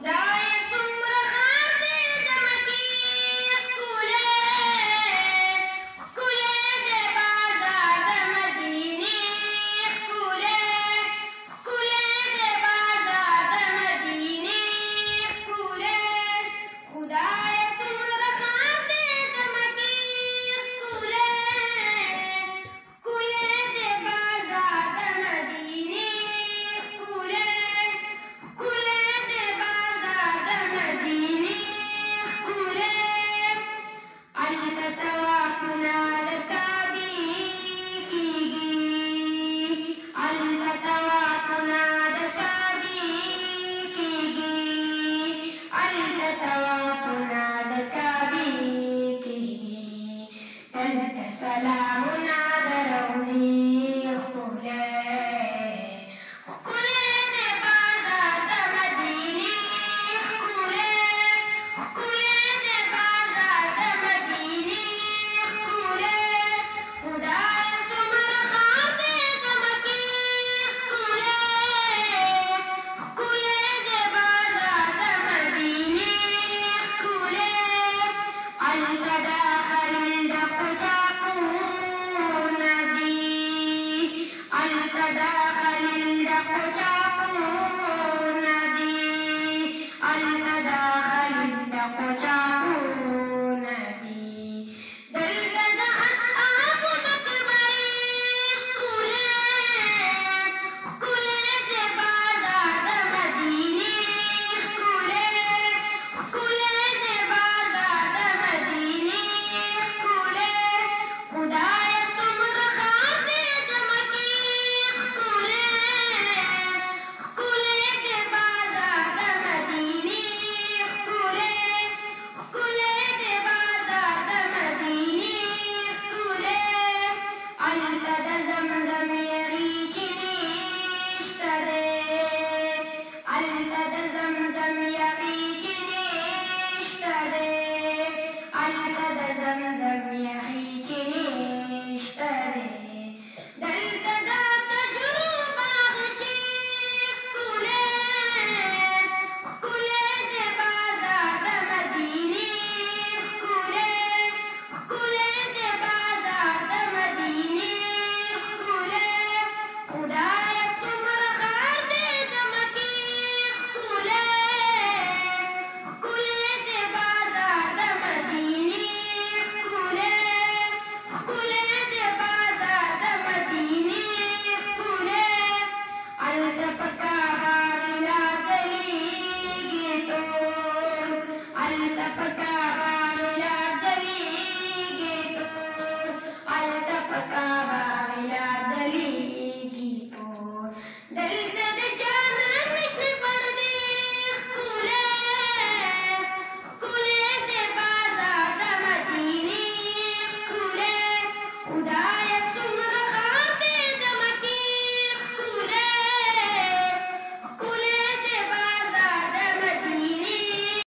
خدای څومره ښار دی د مکې ښکلی ښکلی دی بازار د مدینې ښکلی ښکلی دی بازار د مدینې ښکلی خدای څومره ښار دی د مکې ښکلی ښکلی دی بازار د مدینې ښکلی سلامنا دروزی ښکلی ښکلی دی بازار د مدینې ښکلی ښکلی دی بازار د مدینې ښکلی خدای څومره ښار دی د مکې ښکلی ښکلی دی بازار د مدینې ښکلی هلته داخل د قچاقونه دي هلته داخل د قچاقونه دي هلته داخل د قچاقونه دي دلته د اصحابو مقبرې ښکلی ښکلی دی بازار د مدینې ښکلی ښکلی دی بازار د مدینې ښکلی خدای څومره ښار دی د مکې ښکلی ښکلی دی بازار د مدینې ښکلی ښکلی دی بازار د مدینې ښکلی هلته د زمزم یخې چینې شته دی هلته د زمزم یخې چینې شته دی هلته د زمزم یخې چینې شته دی دلته د کجورو باغچې ښکلی ښکلی دی بازار د مدینې ښکلی ښکلی دی بازار د مدینې ښکلی خدای څومره ښار دی د مکې ښکلی ښکلی دی بازار د مدینې ښکلی ښکلی دی بازار د مدینې ښکلی هلته په کعبه غلا ځلېږي تور هلته په